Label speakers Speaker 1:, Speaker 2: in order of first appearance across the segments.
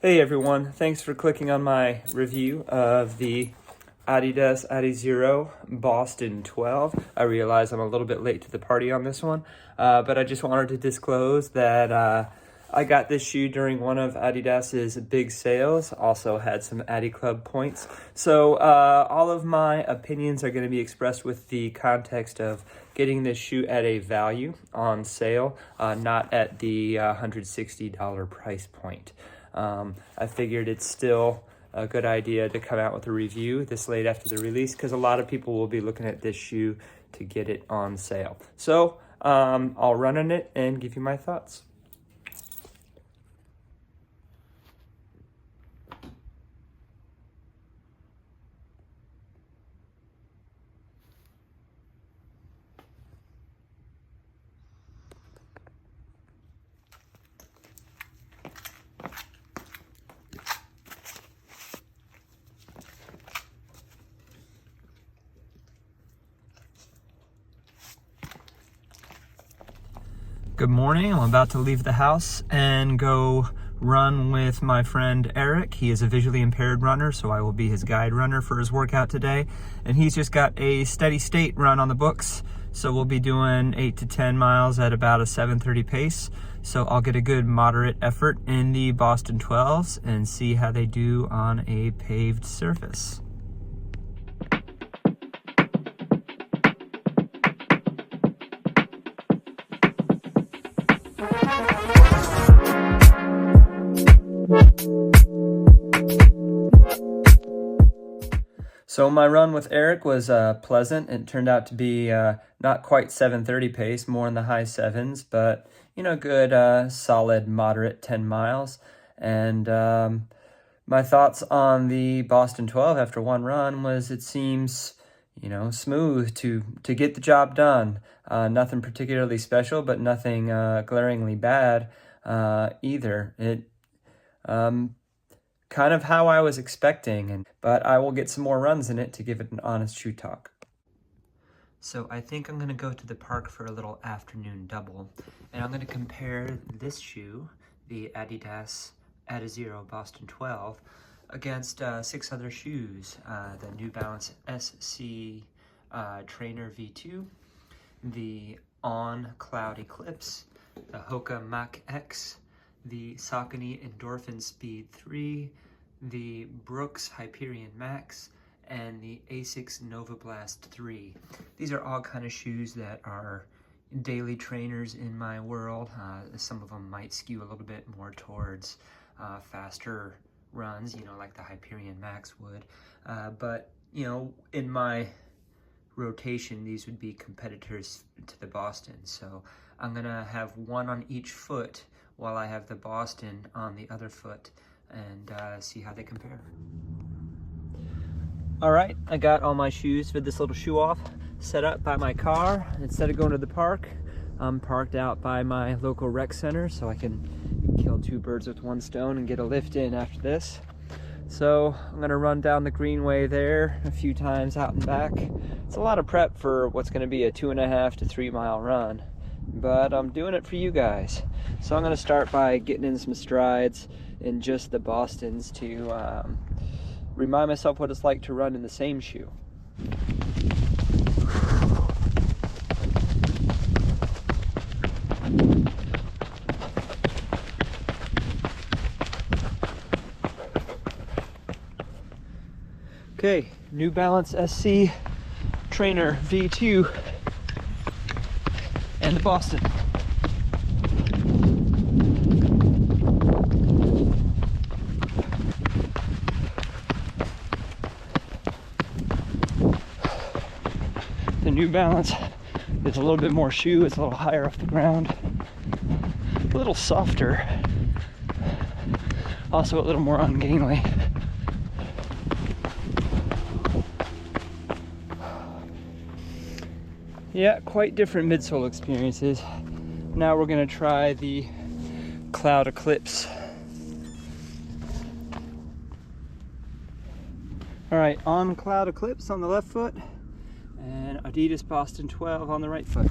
Speaker 1: Hey everyone, thanks for clicking on my review of the adidas Adizero Boston 12. I realize I'm a little bit late to the party on this one, but I just wanted to disclose that I got this shoe during one of Adidas's big sales, also had some Adi Club points. So all of my opinions are going to be expressed with the context of getting this shoe at a value on sale, not at the $160 price point. I figured it's still a good idea to come out with a review this late after the release because a lot of people will be looking at this shoe to get it on sale. So I'll run on it and give you my thoughts. Good morning. I'm about to leave the house and go run with my friend Eric. He is a visually impaired runner, so I will be his guide runner for his workout today. And he's just got a steady state run on the books, so we'll be doing 8 to 10 miles at about a 7:30 pace. So I'll get a good moderate effort in the Boston 12s and see how they do on a paved surface. So my run with Eric was pleasant. It turned out to be not quite 7:30 pace, more in the high sevens, but good, solid, moderate 10 miles. And my thoughts on the Boston 12 after one run was it seems, smooth to get the job done. Nothing particularly special, but nothing glaringly bad either. It kind of how I was expecting, but I will get some more runs in it to give it an honest shoe talk. So I think I'm gonna go to the park for a little afternoon double, and I'm gonna compare this shoe, the adidas Adizero Boston 12, against 6 other shoes, the New Balance SC Trainer V2, the On CloudEclipse, the Hoka Mach X, the Saucony Endorphin Speed 3, the Brooks Hyperion Max, and the Asics Novablast 3. These are all kind of shoes that are daily trainers in my world. Some of them might skew a little bit more towards faster runs, like the Hyperion Max would. But in my rotation, these would be competitors to the Boston. So I'm gonna have one on each foot while I have the Boston on the other foot and see how they compare. All right, I got all my shoes for this little shoe off set up by my car. Instead of going to the park, I'm parked out by my local rec center so I can kill 2 birds with 1 stone and get a lift in after this. So I'm gonna run down the greenway there a few times out and back. It's a lot of prep for what's gonna be a 2.5 to 3 mile run, but I'm doing it for you guys. So I'm gonna start by getting in some strides in just the Bostons to remind myself what it's like to run in the same shoe. Okay, New Balance SC Trainer V2 and the Boston. The New Balance is a little bit more shoe, it's a little higher off the ground, a little softer, also a little more ungainly. Yeah, quite different midsole experiences. Now we're gonna try the CloudEclipse. All right, on CloudEclipse on the left foot, and adidas Boston 12 on the right foot.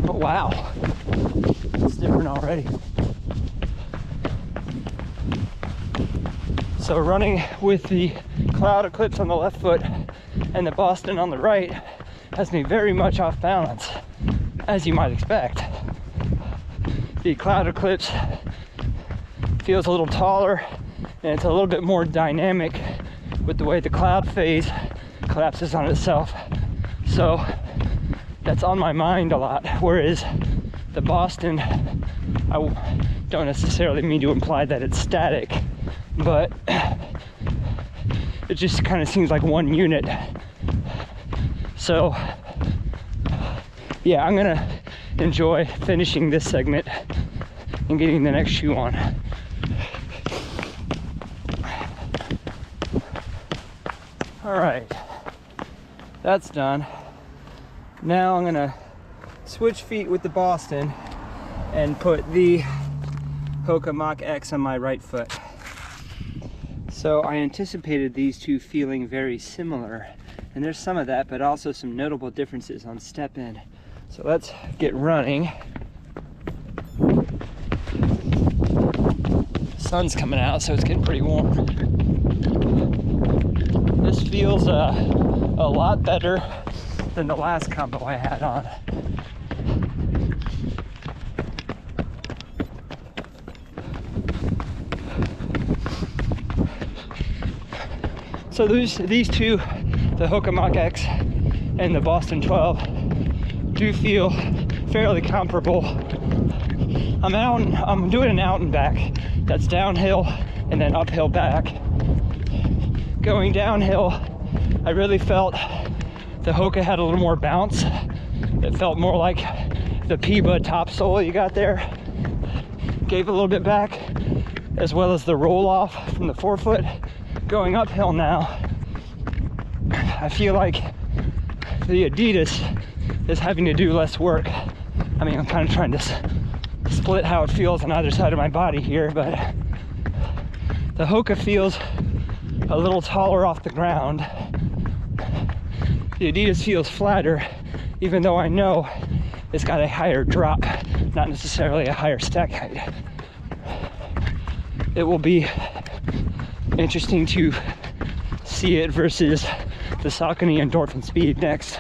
Speaker 1: Oh, Wow, it's different already. So running with the CloudEclipse on the left foot and the Boston on the right has me very much off balance, as you might expect. The CloudEclipse feels a little taller and it's a little bit more dynamic with the way the cloud phase collapses on itself. So that's on my mind a lot, whereas the Boston, I don't necessarily mean to imply that it's static, but it just kind of seems like one unit. So yeah, I'm gonna enjoy finishing this segment and getting the next shoe on. All right, that's done. Now I'm gonna switch feet with the Boston and put the Hoka Mach X on my right foot. So I anticipated these two feeling very similar, and there's some of that, but also some notable differences on step in. So let's get running. Sun's coming out, so it's getting pretty warm. This feels a lot better than the last combo I had on. So these two, the Hoka Mach X and the Boston 12, do feel fairly comparable. I'm doing an out and back. That's downhill and then uphill back. Going downhill, I really felt the Hoka had a little more bounce. It felt more like the Piba top sole you got there. Gave a little bit back, as well as the roll off from the forefoot. Going uphill now, I feel like the Adidas is having to do less work. I mean, I'm kind of trying to split how it feels on either side of my body here, but the Hoka feels a little taller off the ground. The Adidas feels flatter, even though I know it's got a higher drop, not necessarily a higher stack height. It will be interesting to see it versus the Saucony Endorphin Speed next.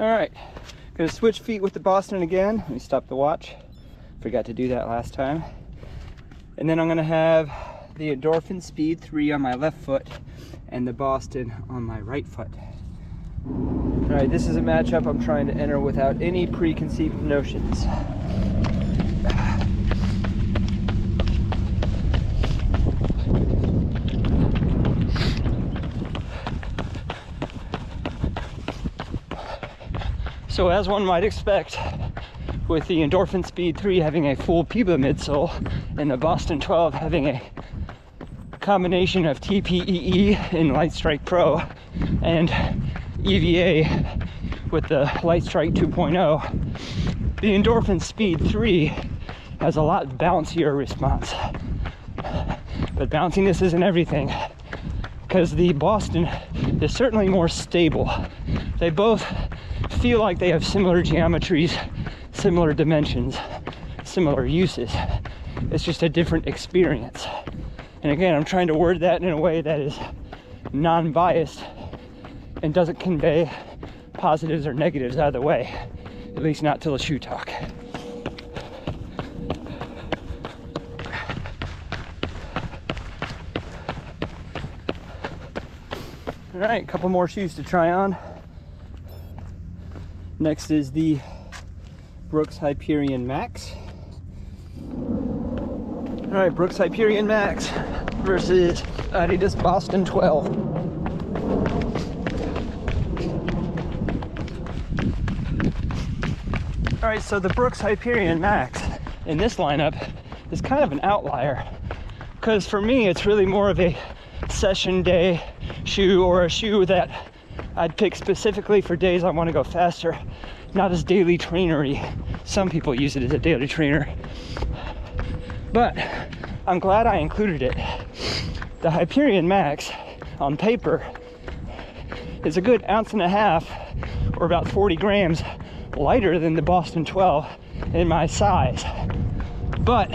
Speaker 1: All right, gonna switch feet with the Boston again. Let me stop the watch. Forgot to do that last time. And then I'm gonna have the Endorphin Speed 3 on my left foot and the Boston on my right foot. All right, this is a matchup I'm trying to enter without any preconceived notions. So as one might expect, with the Endorphin Speed 3 having a full Piba midsole and the Boston 12 having a combination of TPEE in Light Strike Pro and EVA with the Light Strike 2.0, the Endorphin Speed 3 has a lot bouncier response. But bounciness isn't everything, because the Boston is certainly more stable. They both feel like they have similar geometries, similar dimensions, similar uses. It's just a different experience. And again, I'm trying to word that in a way that is non-biased and doesn't convey positives or negatives either way, at least not till the shoe talk. All right, a couple more shoes to try on. Next is the Brooks Hyperion Max. All right, Brooks Hyperion Max versus Adidas Boston 12. All right, so the Brooks Hyperion Max in this lineup is kind of an outlier, because for me, it's really more of a session day shoe, or a shoe that I'd pick specifically for days I want to go faster, not as daily trainery. Some people use it as a daily trainer, but I'm glad I included it. the Hyperion Max on paper is a good 1.5 ounces or about 40 grams lighter than the Boston 12 in my size. But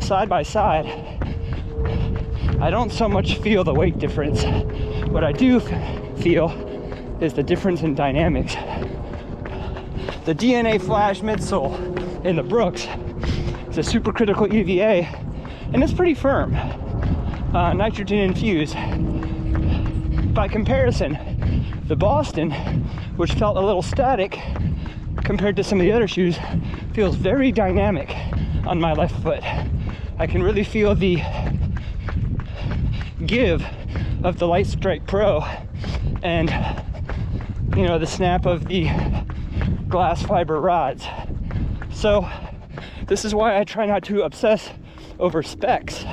Speaker 1: side by side, I don't so much feel the weight difference. What I do feel is the difference in dynamics. The DNA Flash midsole in the Brooks is a supercritical EVA, and it's pretty firm, nitrogen infused. By comparison, the Boston, which felt a little static compared to some of the other shoes, feels very dynamic on my left foot. I can really feel the give of the Light Strike Pro and, you know, the snap of the glass fiber rods. So this is why I try not to obsess over specs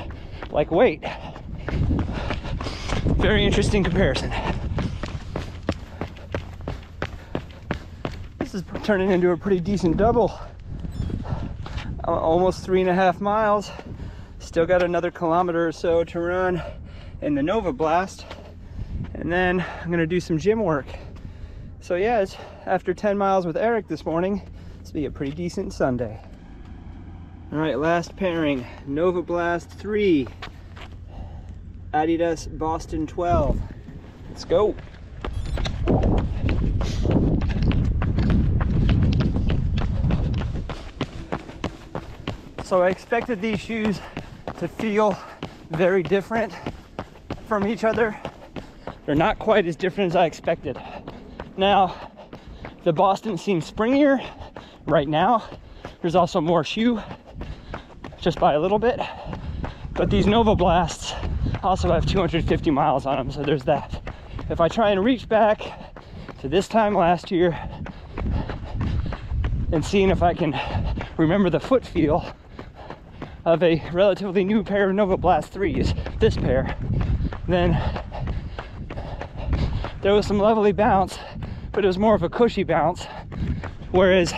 Speaker 1: like weight. Very interesting comparison. This is turning into a pretty decent double. Almost 3.5 miles. Still got another kilometer or so to run in the Novablast, and then I'm gonna do some gym work. So yeah, it's after 10 miles with Eric this morning. This will be a pretty decent Sunday. All right, last pairing, Novablast 3, Adidas Boston 12. Let's go. So I expected these shoes to feel very different from each other. They're not quite as different as I expected. Now, the Boston seems springier right now. There's also more shoe, just by a little bit. But these Novablasts also have 250 miles on them, so there's that. If I try and reach back to this time last year and seeing if I can remember the foot feel of a relatively new pair of Novablast 3s, this pair, then there was some lovely bounce, but it was more of a cushy bounce, whereas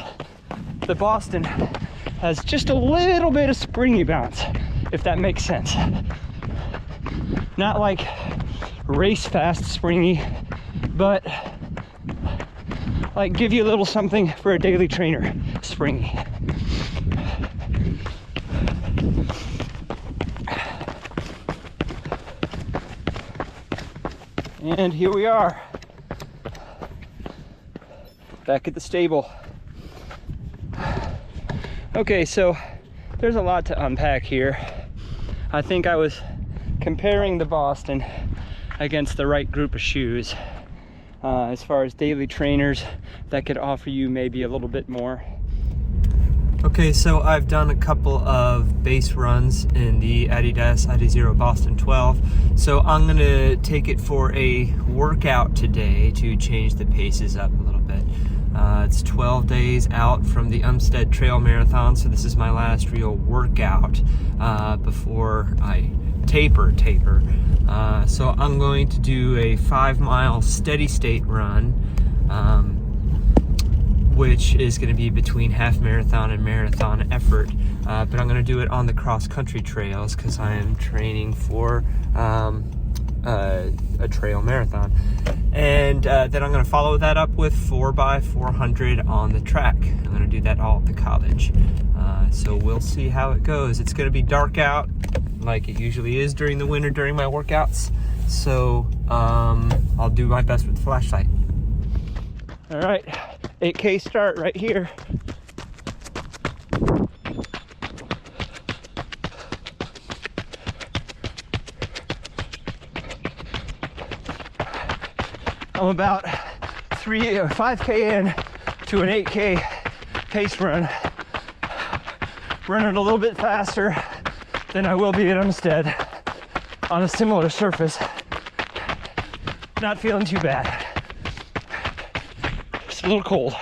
Speaker 1: the Boston has just a little bit of springy bounce, if that makes sense. Not like race fast springy, but like give you a little something for a daily trainer springy. And here we are, back at the stable. Okay, so there's a lot to unpack here. I think I was comparing the Boston against the right group of shoes as far as daily trainers that could offer you maybe a little bit more. Okay, so I've done a couple of base runs in the adidas Adizero Boston 12. So I'm gonna take it for a workout today to change the paces up a little bit. It's 12 days out from the Umstead Trail Marathon, so this is my last real workout before I taper. So I'm going to do a 5-mile steady state run, which is going to be between half marathon and marathon effort, but I'm going to do it on the cross-country trails because I am training for a trail marathon. And then I'm going to follow that up with 4x400 on the track. I'm going to do that all at the cottage. So we'll see how it goes. It's going to be dark out like it usually is during the winter during my workouts. So I'll do my best with the flashlight. All right, 8K start right here. I'm about 3 or 5K in to an 8K pace run. Running a little bit faster than I will be at Umstead on a similar surface. Not feeling too bad. It's a little cold.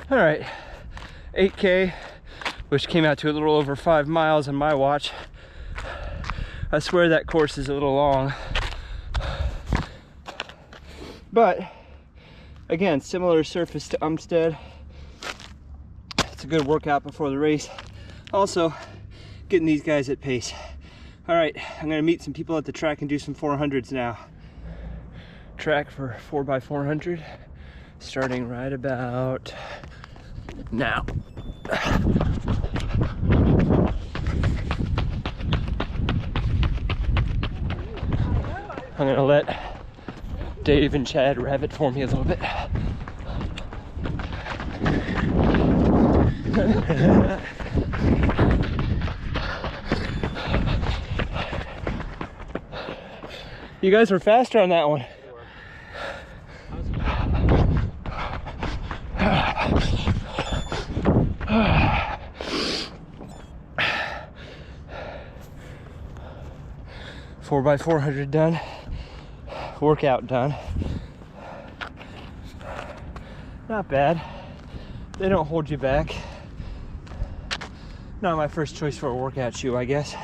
Speaker 1: All right, 8K, which came out to a little over 5 miles on my watch. I swear that course is a little long. But again, similar surface to Umstead. a good workout before the race. Also, getting these guys at pace. All right, I'm gonna meet some people at the track and do some 400s now. Track for 4x400, starting right about now. I'm gonna let Dave and Chad rev it for me a little bit. You guys were faster on that one. 4x400 done. Workout done. Not bad. They don't hold you back. Not my first choice for a workout shoe, I guess.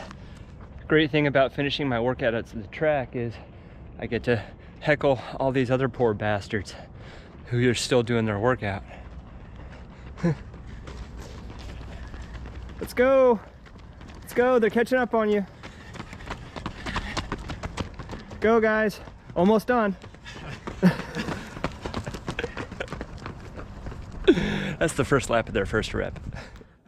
Speaker 1: Great thing about finishing my workout at the track is I get to heckle all these other poor bastards who are still doing their workout. Let's go. Let's go. They're catching up on you. Go, guys. Almost done. That's the first lap of their first rep.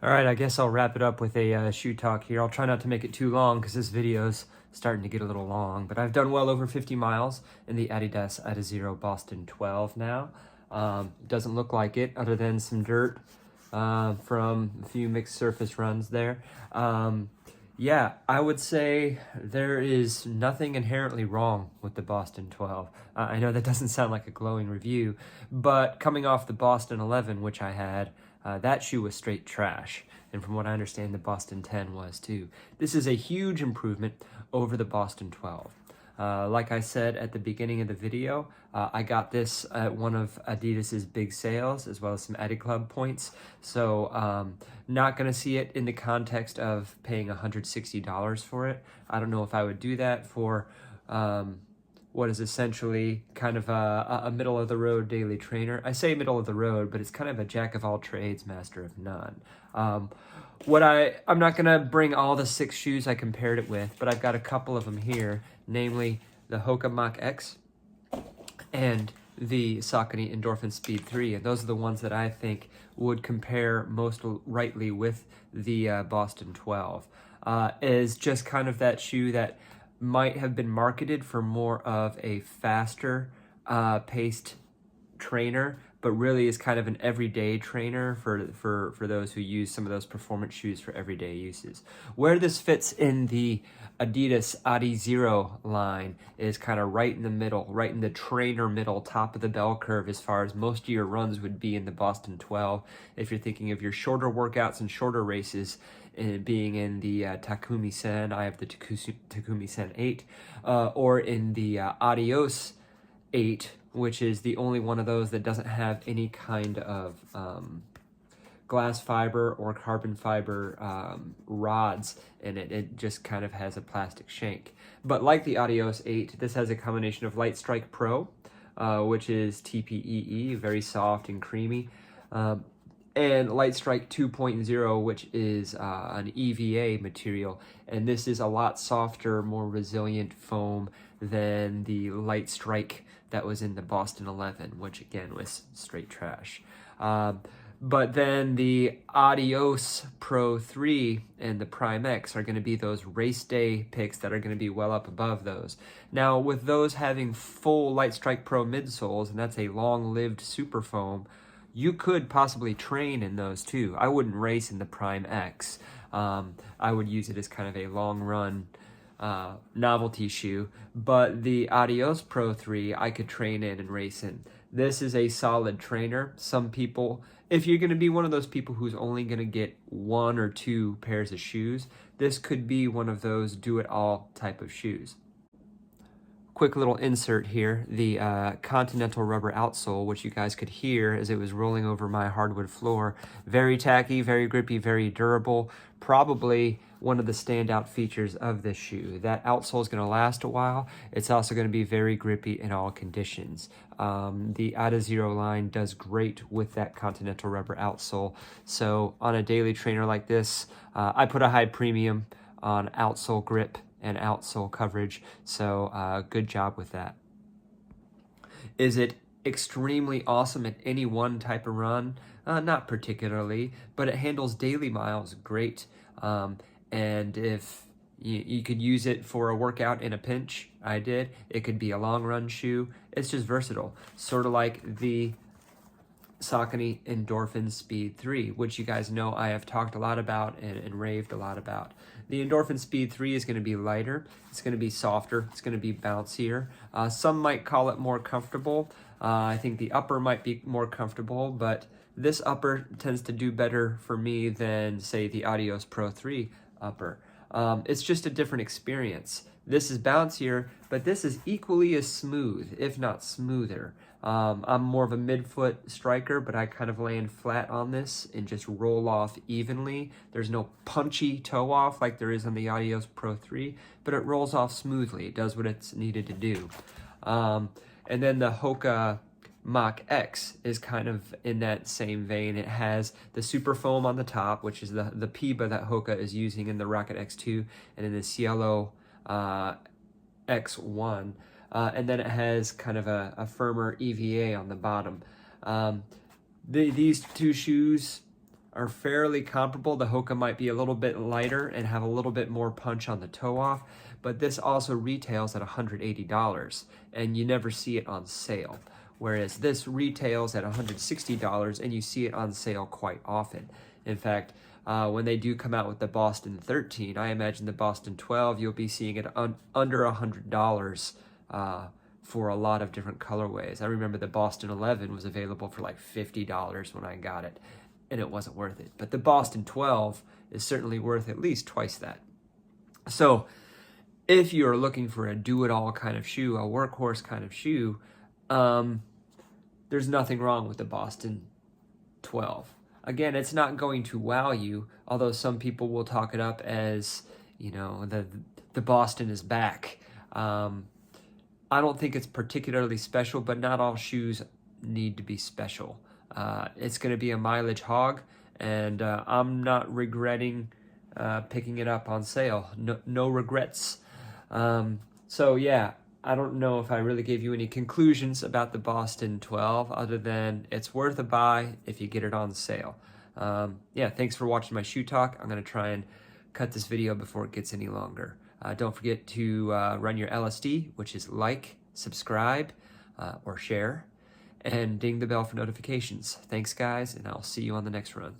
Speaker 1: All right, I guess I'll wrap it up with a shoe talk here. I'll try not to make it too long because this video's starting to get a little long, but I've done well over 50 miles in the adidas Adizero Boston 12 now. Doesn't look like it other than some dirt from a few mixed surface runs there. Yeah, I would say there is nothing inherently wrong with the Boston 12. I know that doesn't sound like a glowing review, but coming off the Boston 11, which I had, that shoe was straight trash. And from what I understand, the Boston 10 was too. This is a huge improvement over the Boston 12. Like I said at the beginning of the video, I got this at one of Adidas's big sales, as well as some Adiclub points. So not going to see it in the context of paying $160 for it. I don't know if I would do that for what is essentially kind of a middle-of-the-road daily trainer. I say middle of the road, but it's kind of a jack-of-all-trades, master of none. I'm not going to bring all the 6 shoes I compared it with, but I've got a couple of them here, namely the Hoka Mach X and the Saucony Endorphin Speed 3, and those are the ones that I think would compare most rightly with the Boston 12. Is just kind of that shoe that might have been marketed for more of a faster paced trainer, but really is kind of an everyday trainer for those who use some of those performance shoes for everyday uses. Where this fits in the adidas Adizero line is kind of right in the middle, right in the trainer middle, top of the bell curve as far as most of your runs would be in the Boston 12. If you're thinking of your shorter workouts and shorter races, being in the Takumi Sen, I have the Takumi Sen 8, or in the Adios 8, which is the only one of those that doesn't have any kind of glass fiber or carbon fiber rods in it. It just kind of has a plastic shank. But like the Adios 8, this has a combination of Light Strike Pro, which is TPEE, very soft and creamy, and Light Strike 2.0, which is an EVA material. And this is a lot softer, more resilient foam than the Light Strike that was in the Boston 11, which again was straight trash. But then the Adios Pro 3 and the Prime X are going to be those race day picks that are going to be well up above those. Now, with those having full Light Strike Pro midsoles, and that's a long-lived super foam, you could possibly train in those too. I wouldn't race in the Prime X. I would use it as kind of a long-run novelty shoe, but the Adios Pro 3 I could train in and race in. This is a solid trainer. Some people, if you're going to be one of those people who's only going to get 1 or 2 pairs of shoes, this could be one of those do-it-all type of shoes. quick little insert here, the Continental rubber outsole, which you guys could hear as it was rolling over my hardwood floor. Very tacky, very grippy, very durable. Probably one of the standout features of this shoe. That outsole is going to last a while. It's also going to be very grippy in all conditions. The Adizero line does great with that Continental rubber outsole. So on a daily trainer like this, I put a high premium on outsole grip and outsole coverage, so good job with that. Is it extremely awesome at any one type of run? Not particularly, but it handles daily miles great. And if you could use it for a workout in a pinch, I did. It could be a long run shoe. It's just versatile, sort of like the Saucony Endorphin Speed 3, which you guys know I have talked a lot about and raved a lot about. The Endorphin Speed 3 is going to be lighter, it's going to be softer, it's going to be bouncier. Some might call it more comfortable. I think the upper might be more comfortable, but this upper tends to do better for me than, say, the Adios Pro 3 upper. It's just a different experience. This is bouncier, but this is equally as smooth, if not smoother. I'm more of a midfoot striker, but I kind of land flat on this and just roll off evenly. There's no punchy toe off like there is on the Adios Pro 3, but it rolls off smoothly. It does what it's needed to do. And then the Hoka Mach X is kind of in that same vein. It has the super foam on the top, which is the PIBA that Hoka is using in the Rocket X2 and in the Cielo X1. And then it has kind of a firmer EVA on the bottom. These two shoes are fairly comparable. The Hoka might be a little bit lighter and have a little bit more punch on the toe off, but this also retails at $180, and you never see it on sale. Whereas this retails at $160, and you see it on sale quite often. In fact, when they do come out with the Boston 13, I imagine the Boston 12, you'll be seeing it under $100 for a lot of different colorways. I remember the Boston 11 was available for like $50 when I got it, and it wasn't worth it. But the Boston 12 is certainly worth at least twice that. So if you're looking for a do-it-all kind of shoe, a workhorse kind of shoe, there's nothing wrong with the Boston 12. Again, it's not going to wow you, although some people will talk it up as, you know, the Boston is back. I don't think it's particularly special, but not all shoes need to be special. It's going to be a mileage hog, and I'm not regretting picking it up on sale. No regrets. So yeah, I don't know if I really gave you any conclusions about the Boston 12 other than it's worth a buy if you get it on sale. Yeah, thanks for watching my shoe talk. I'm going to try and cut this video before it gets any longer. Don't forget to run your LSD, which is like, subscribe, or share, and ding the bell for notifications. Thanks, guys, and I'll see you on the next run.